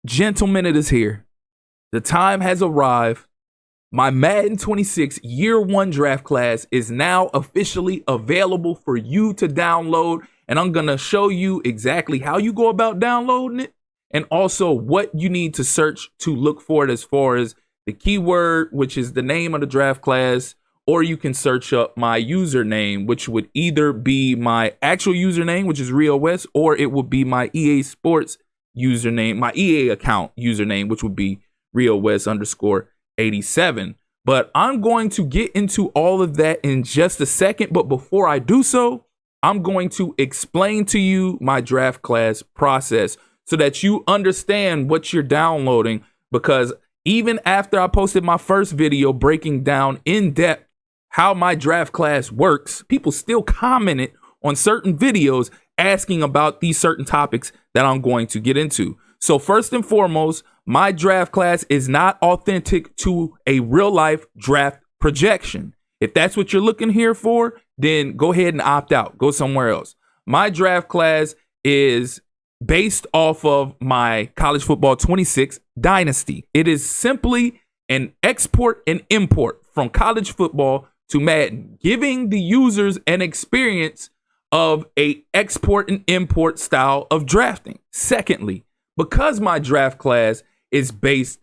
Gentlemen, it is here. The time has arrived. My Madden 26 Year 1 draft class is now officially available for you to download, and I'm going to show you exactly how you go about downloading it and also what you need to search to look for it as far as the keyword, which is the name of the draft class, or you can search up my username, which would either be my actual username, which is Rio West, or it would be my EA Sports username, my EA account username, which would be Rio West _87. But I'm going to get into all of that in just a second. But before I do so, I'm going to explain to you my draft class process so that you understand what you're downloading. Because even after I posted my first video breaking down in depth how my draft class works, people still commented on certain videos asking about these certain topics that I'm going to get into. So first and foremost, my draft class is not authentic to a real life draft projection. If that's what you're looking here for, then go ahead and opt out. Go somewhere else. My draft class is based off of my College Football 26 Dynasty. It is simply an export and import from college football to Madden, giving the users an experience of a export and import style of drafting. Secondly, because my draft class is based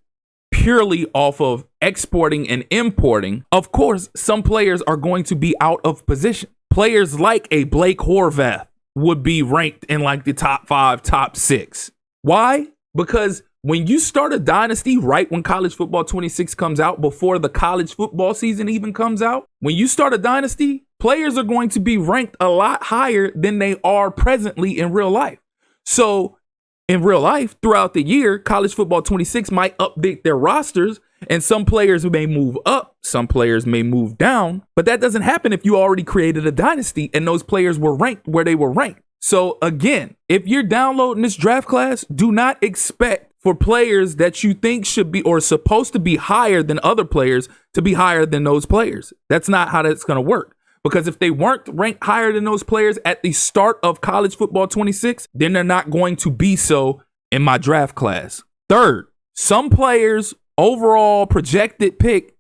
purely off of exporting and importing, of course, some players are going to be out of position. Players like a Blake Horvath would be ranked in like the top 5, top 6. Why? Because when you start a dynasty right when College Football 26 comes out, before the college football season even comes out, when you start a dynasty, players are going to be ranked a lot higher than they are presently in real life. So in real life, throughout the year, College Football 26 might update their rosters, and some players may move up, some players may move down, but that doesn't happen if you already created a dynasty and those players were ranked where they were ranked. So again, if you're downloading this draft class, do not expect for players that you think should be or supposed to be higher than other players to be higher than those players. That's not how that's going to work. Because if they weren't ranked higher than those players at the start of College Football 26, then they're not going to be so in my draft class. Third, some players' overall projected pick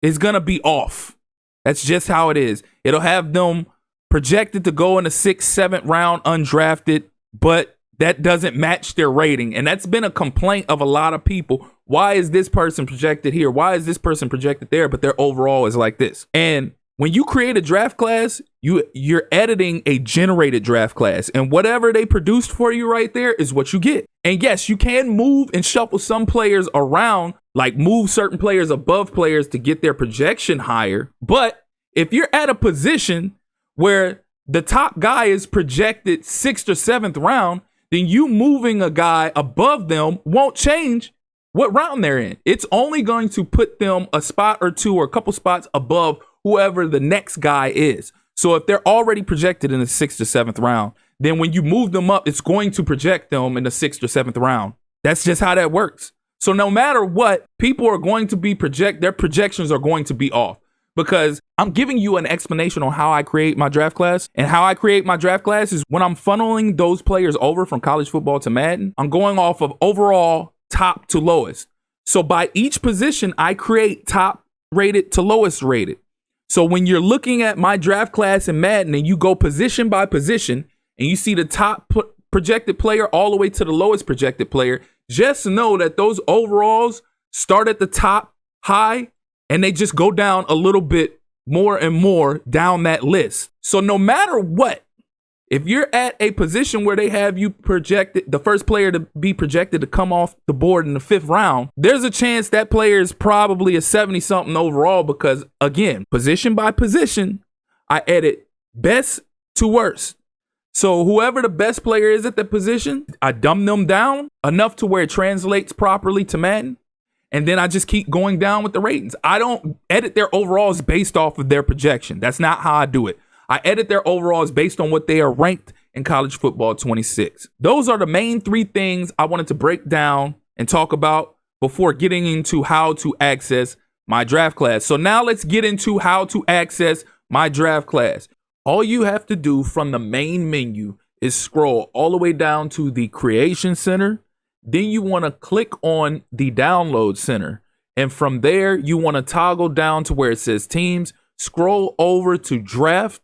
is going to be off. That's just how it is. It'll have them projected to go in the 6th, 7th round undrafted, but that doesn't match their rating. And that's been a complaint of a lot of people. Why is this person projected here? Why is this person projected there? But their overall is like this. And when you create a draft class, you're editing a generated draft class, and whatever they produced for you right there is what you get. And yes, you can move and shuffle some players around, like move certain players above players to get their projection higher. But if you're at a position where the top guy is projected 6th or 7th round, then you moving a guy above them won't change what round they're in. It's only going to put them a spot or two or a couple spots above whoever the next guy is. So if they're already projected in the 6th or 7th round, then when you move them up, it's going to project them in the 6th or 7th round. That's just how that works. So no matter what, people are going to be their projections are going to be off, because I'm giving you an explanation on how I create my draft class. And how I create my draft class is when I'm funneling those players over from college football to Madden, I'm going off of overall top to lowest. So by each position, I create top rated to lowest rated. So when you're looking at my draft class in Madden and you go position by position and you see the top projected player all the way to the lowest projected player, just know that those overalls start at the top high and they just go down a little bit more and more down that list. So no matter what, if you're at a position where they have you projected, the first player to be projected to come off the board in the 5th round, there's a chance that player is probably a 70-something overall, because, again, position by position, I edit best to worst. So whoever the best player is at the position, I dumb them down enough to where it translates properly to Madden, and then I just keep going down with the ratings. I don't edit their overalls based off of their projection. That's not how I do it. I edit their overalls based on what they are ranked in College Football 26. Those are the main 3 things I wanted to break down and talk about before getting into how to access my draft class. So now let's get into how to access my draft class. All you have to do from the main menu is scroll all the way down to the Creation Center. Then you want to click on the download center. And from there, you want to toggle down to where it says teams, scroll over to draft.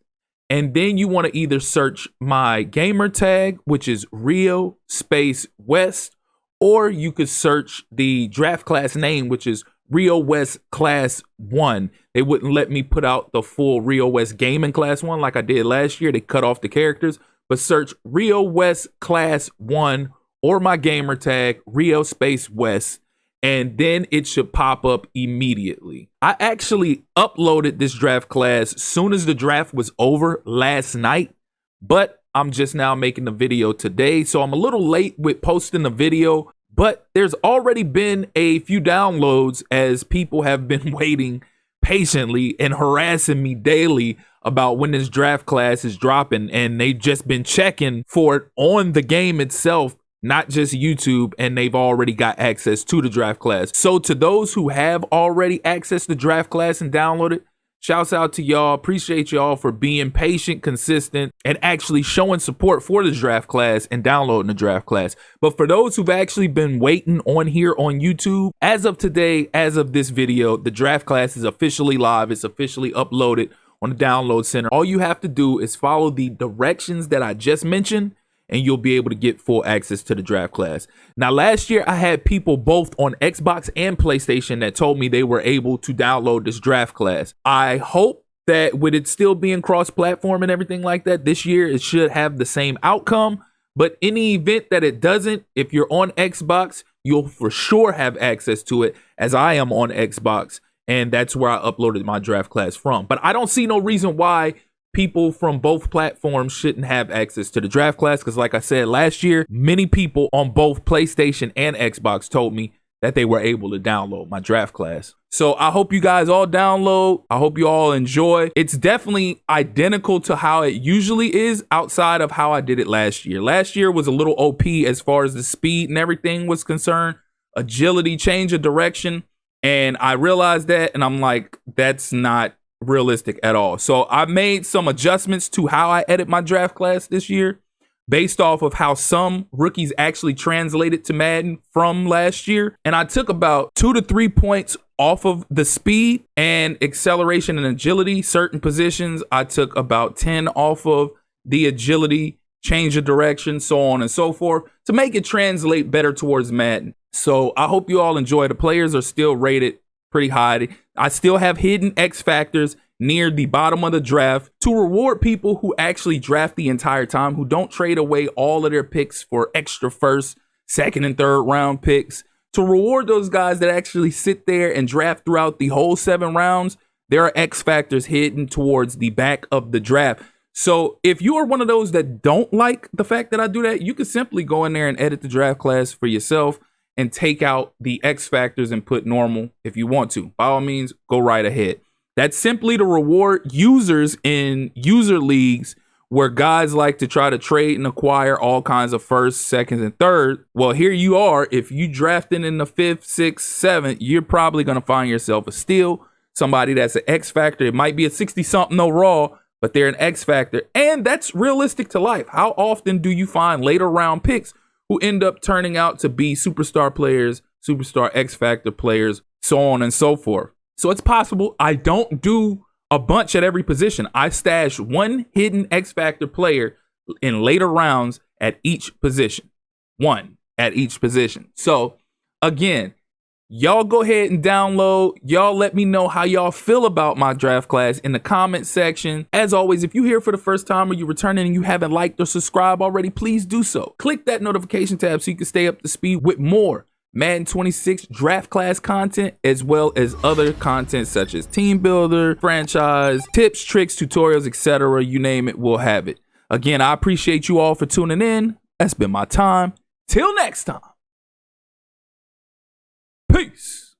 And then you want to either search my gamer tag, which is Rio space West, or you could search the draft class name, which is Rio West Class 1. They wouldn't let me put out the full Rio West Gaming Class 1 like I did last year. They cut off the characters, but search Rio West Class 1 or my gamer tag, Rio space West, and then it should pop up immediately. I actually uploaded this draft class as soon as the draft was over last night, but I'm just now making the video today, so I'm a little late with posting the video, but there's already been a few downloads as people have been waiting patiently and harassing me daily about when this draft class is dropping, and they've just been checking for it on the game itself, not just YouTube, and they've already got access to the draft class. So to those who have already accessed the draft class and downloaded, shouts out to y'all. Appreciate y'all for being patient, consistent, and actually showing support for the draft class and downloading the draft class. But for those who've actually been waiting on here on YouTube, as of today, as of this video, the draft class is officially live. It's officially uploaded on the download center. All you have to do is follow the directions that I just mentioned, and you'll be able to get full access to the draft class. Now, last year, I had people both on Xbox and PlayStation that told me they were able to download this draft class. I hope that with it still being cross-platform and everything like that, this year it should have the same outcome. But in the event that it doesn't, if you're on Xbox, you'll for sure have access to it, as I am on Xbox. And that's where I uploaded my draft class from. But I don't see no reason why people from both platforms shouldn't have access to the draft class, because like I said, last year, many people on both PlayStation and Xbox told me that they were able to download my draft class. So I hope you guys all download. I hope you all enjoy. It's definitely identical to how it usually is outside of how I did it last year. Last year was a little OP as far as the speed and everything was concerned, agility, change of direction. And I realized that, and I'm like, that's not realistic at all. So I made some adjustments to how I edit my draft class this year based off of how some rookies actually translated to Madden from last year. And I took about 2 to 3 points off of the speed and acceleration and agility. Certain positions, I took about 10 off of the agility, change of direction, so on and so forth, to make it translate better towards Madden. So I hope you all enjoy. The players are still rated pretty high. I still have hidden X factors near the bottom of the draft to reward people who actually draft the entire time, who don't trade away all of their picks for extra first, second, and third round picks. To reward those guys that actually sit there and draft throughout the whole 7 rounds, there are X factors hidden towards the back of the draft. So if you are one of those that don't like the fact that I do that, you can simply go in there and edit the draft class for yourself and take out the X factors and put normal if you want to. By all means, go right ahead. That's simply to reward users in user leagues where guys like to try to trade and acquire all kinds of first, seconds, and third. Well, here you are. If you drafting in the 5th, 6th, 7th, you're probably going to find yourself a steal, somebody that's an X factor. It might be a 60-something overall, but they're an X factor. And that's realistic to life. How often do you find later round picks who end up turning out to be superstar players, superstar X factor players, so on and so forth? So it's possible. I don't do a bunch at every position. I stash one hidden X factor player in later rounds at each position. One at each position. So again, y'all go ahead and download. Y'all let me know how y'all feel about my draft class in the comment section. As always, if you're here for the first time or you're returning and you haven't liked or subscribed already, please do so. Click that notification tab so you can stay up to speed with more Madden 26 draft class content, as well as other content such as team builder, franchise, tips, tricks, tutorials, etc. You name it, we'll have it. Again, I appreciate you all for tuning in. That's been my time. Till next time. Peace.